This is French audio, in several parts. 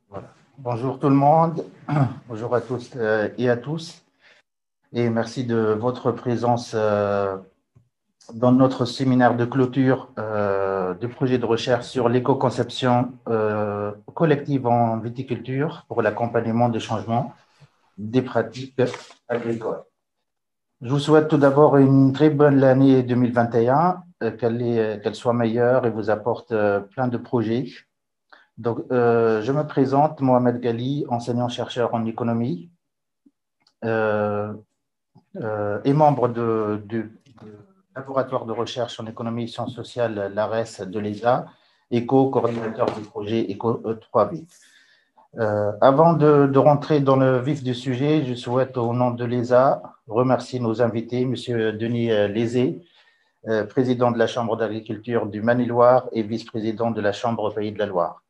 Voilà. Bonjour tout le monde, bonjour à tous et à tous, et merci de votre présence dans notre séminaire de clôture du projet de recherche sur l'éco-conception collective en viticulture pour l'accompagnement des changements des pratiques agricoles. Je vous souhaite tout d'abord une très bonne année 2021, qu'elle soit meilleure et vous apporte plein de projets. Donc, je me présente, Mohamed Ghali, enseignant-chercheur en économie euh, et membre du laboratoire de recherche en économie et sciences sociales, l'ARES de l'ESA, et co-coordinateur du projet ECO 3V. Avant de rentrer dans le vif du sujet, je souhaite, au nom de l'ESA, remercier nos invités, M. Denis Lézé, président de la Chambre d'agriculture du Maine-et-Loire et vice-président de la Chambre Pays de la Loire,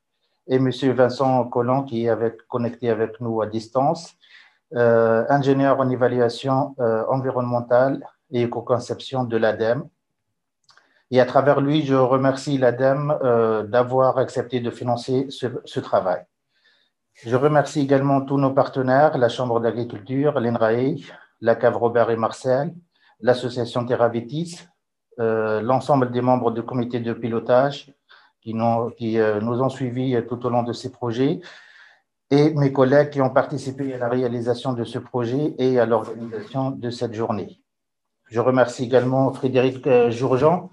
et M. Vincent Collant, qui est connecté avec nous à distance, ingénieur en évaluation environnementale et éco-conception de l'ADEME. Et à travers lui, je remercie l'ADEME d'avoir accepté de financer ce travail. Je remercie également tous nos partenaires, la Chambre d'agriculture, l'INRAE, la cave Robert et Marcel, l'association Terravitis, l'ensemble des membres du comité de pilotage qui nous ont suivis tout au long de ces projets, et mes collègues qui ont participé à la réalisation de ce projet et à l'organisation de cette journée. Je remercie également Frédéric Jourjean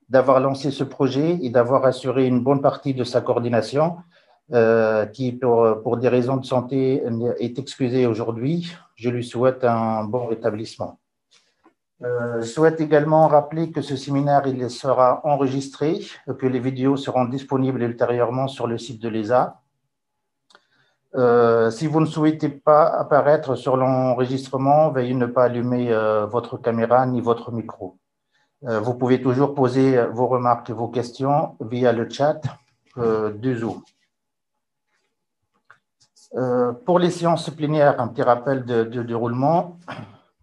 d'avoir lancé ce projet et d'avoir assuré une bonne partie de sa coordination, qui, pour des raisons de santé, est excusé aujourd'hui. Je lui souhaite un bon rétablissement. Je souhaite également rappeler que ce séminaire il sera enregistré, que les vidéos seront disponibles ultérieurement sur le site de l'ESA. Si vous ne souhaitez pas apparaître sur l'enregistrement, veuillez ne pas allumer votre caméra ni votre micro. Vous pouvez toujours poser vos remarques et vos questions via le chat du Zoom. Pour les séances plénières, un petit rappel de déroulement.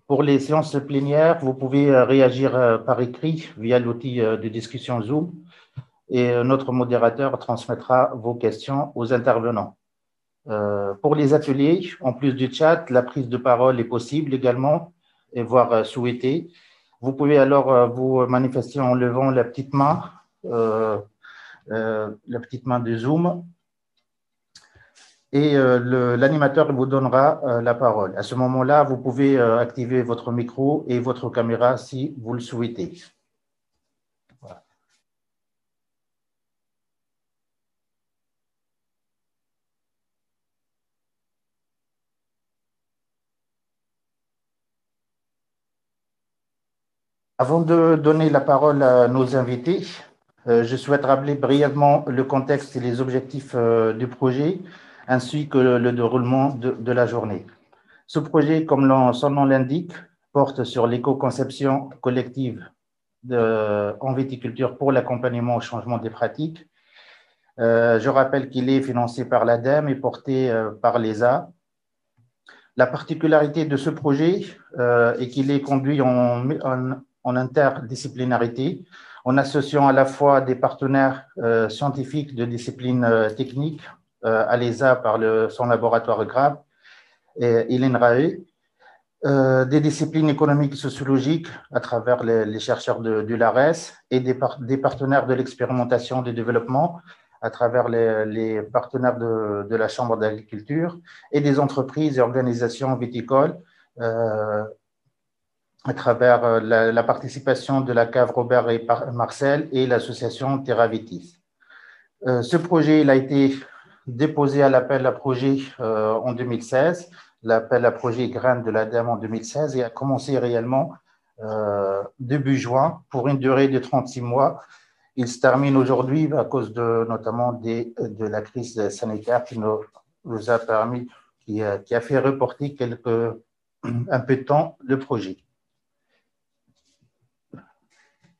Pour les séances plénières, vous pouvez réagir par écrit via l'outil de discussion Zoom et notre modérateur transmettra vos questions aux intervenants. Pour les ateliers, en plus du chat, la prise de parole est possible également, et voire souhaitée. Vous pouvez alors vous manifester en levant la petite main de Zoom, et l'animateur vous donnera la parole. À ce moment-là, vous pouvez activer votre micro et votre caméra si vous le souhaitez. Voilà. Avant de donner la parole à nos invités, je souhaite rappeler brièvement le contexte et les objectifs du projet, ainsi que le déroulement de la journée. Ce projet, comme son nom l'indique, porte sur l'éco-conception collective en viticulture pour l'accompagnement au changement des pratiques. Je rappelle qu'il est financé par l'ADEME et porté par l'ESA. La particularité de ce projet est qu'il est conduit en interdisciplinarité, en associant à la fois des partenaires scientifiques de disciplines techniques, à l'ESA par son laboratoire GRAB et l'INRAE, des disciplines économiques et sociologiques à travers les chercheurs de l'ARES et des partenaires de l'expérimentation du développement à travers les partenaires de la Chambre d'agriculture et des entreprises et organisations viticoles à travers la participation de la cave Robert et Marcel et l'association Terravitis. Ce projet il a été déposé à l'appel à projet en 2016, l'appel à projet graines de l'ADEME en 2016 et a commencé réellement début juin pour une durée de 36 mois. Il se termine aujourd'hui à cause notamment de la crise sanitaire qui nous a permis, qui a fait reporter un peu de temps le projet.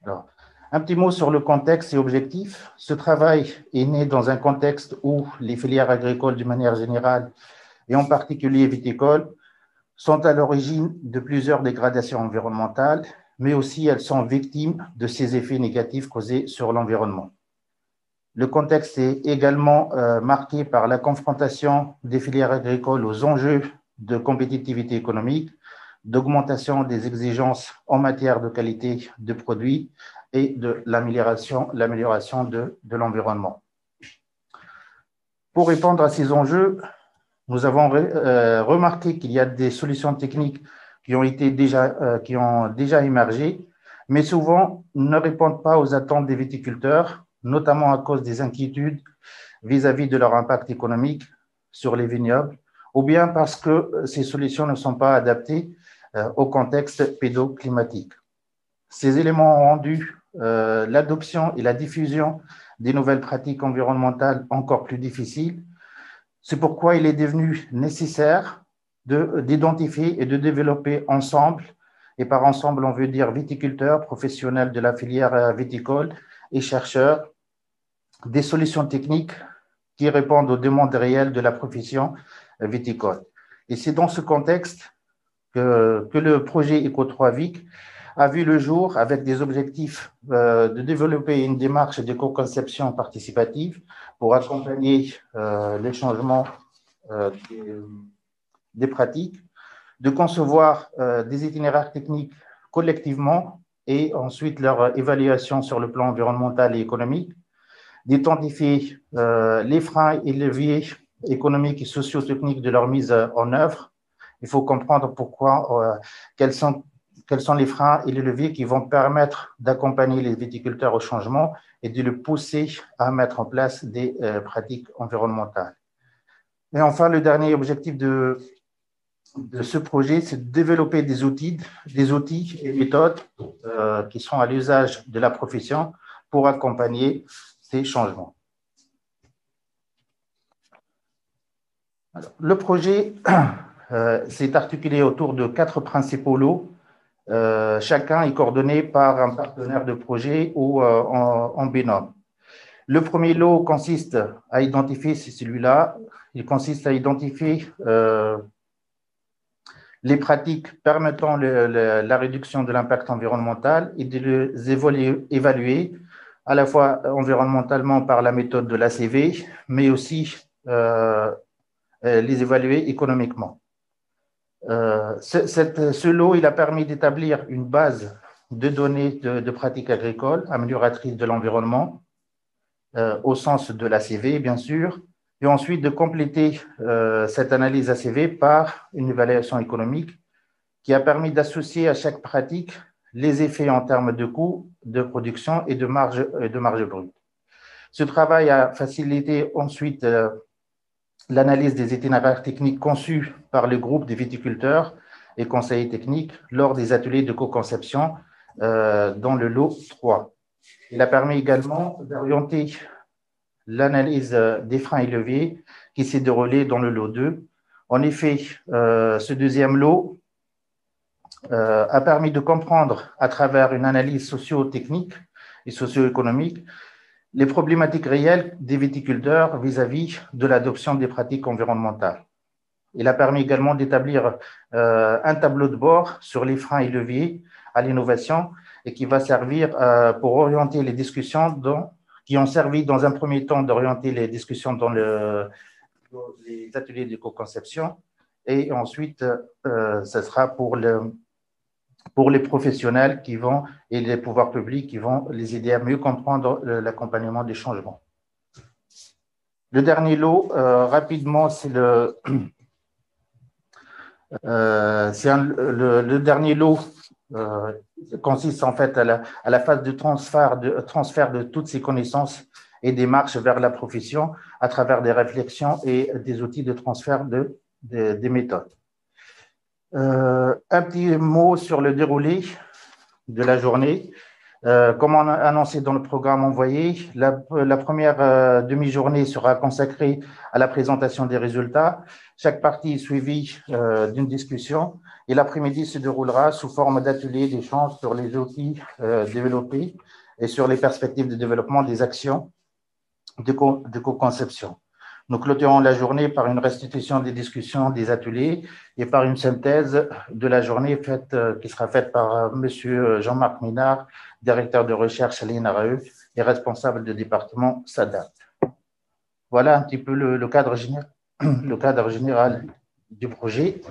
Alors, un petit mot sur le contexte et objectifs. Ce travail est né dans un contexte où les filières agricoles, d'une manière générale, et en particulier viticoles, sont à l'origine de plusieurs dégradations environnementales, mais aussi elles sont victimes de ces effets négatifs causés sur l'environnement. Le contexte est également marqué par la confrontation des filières agricoles aux enjeux de compétitivité économique, d'augmentation des exigences en matière de qualité de produits et de l'amélioration de l'environnement. Pour répondre à ces enjeux, nous avons remarqué qu'il y a des solutions techniques qui ont déjà émergé, mais souvent ne répondent pas aux attentes des viticulteurs, notamment à cause des inquiétudes vis-à-vis de leur impact économique sur les vignobles, ou bien parce que ces solutions ne sont pas adaptées au contexte pédoclimatique. Ces éléments ont rendu l'adoption et la diffusion des nouvelles pratiques environnementales encore plus difficiles. C'est pourquoi il est devenu nécessaire d'identifier et de développer ensemble, et par ensemble on veut dire viticulteurs, professionnels de la filière viticole et chercheurs, des solutions techniques qui répondent aux demandes réelles de la profession viticole. Et c'est dans ce contexte que le projet Eco3Vic a vu le jour avec des objectifs de développer une démarche d'éco-conception participative pour accompagner les changements des pratiques, de concevoir des itinéraires techniques collectivement et ensuite leur évaluation sur le plan environnemental et économique, d'identifier les freins et leviers économiques et socio-techniques de leur mise en œuvre. Il faut comprendre pourquoi, quels sont les freins et les leviers qui vont permettre d'accompagner les viticulteurs au changement et de les pousser à mettre en place des pratiques environnementales. Et enfin, le dernier objectif de ce projet, c'est de développer des outils et méthodes qui sont à l'usage de la profession pour accompagner ces changements. Alors, le projet s'est articulé autour de 4 principaux lots. Chacun est coordonné par un partenaire de projet ou en binôme. Le premier lot consiste à identifier, c'est celui-là, il consiste à identifier les pratiques permettant la réduction de l'impact environnemental et de les évaluer à la fois environnementalement par la méthode de l'ACV, mais aussi les évaluer économiquement. Ce lot, il a permis d'établir une base de données de pratiques agricoles amélioratrices de l'environnement, au sens de l'ACV, bien sûr, et ensuite de compléter cette analyse ACV par une évaluation économique qui a permis d'associer à chaque pratique les effets en termes de coûts de production et de marge brute. Ce travail a facilité ensuite l'analyse des itinéraires techniques conçus par le groupe des viticulteurs et conseillers techniques lors des ateliers de co-conception dans le lot 3. Il a permis également d'orienter l'analyse des freins et leviers qui s'est déroulée dans le lot 2. En effet, ce deuxième lot a permis de comprendre à travers une analyse socio-technique et socio-économique les problématiques réelles des viticulteurs vis-à-vis de l'adoption des pratiques environnementales. Il a permis également d'établir un tableau de bord sur les freins et leviers à l'innovation et qui va servir pour orienter les discussions qui ont servi dans un premier temps d'orienter les discussions dans les ateliers de co-conception et ensuite ce sera pour les professionnels et les pouvoirs publics qui vont les aider à mieux comprendre l'accompagnement des changements. Le dernier lot, rapidement, c'est le dernier lot consiste en fait à la phase de transfert de toutes ces connaissances et démarches vers la profession à travers des réflexions et des outils de transfert des méthodes. Un petit mot sur le déroulé de la journée. Comme on a annoncé dans le programme envoyé, la première demi-journée sera consacrée à la présentation des résultats. Chaque partie est suivie d'une discussion et l'après-midi se déroulera sous forme d'ateliers d'échange sur les outils développés et sur les perspectives de développement des actions de co-conception. Nous clôturons la journée par une restitution des discussions des ateliers et par une synthèse de la journée qui sera faite par M. Jean-Marc Minard, directeur de recherche à l'INRAE, les responsables de département s'adaptent. Voilà un petit peu le cadre général, le cadre général du projet.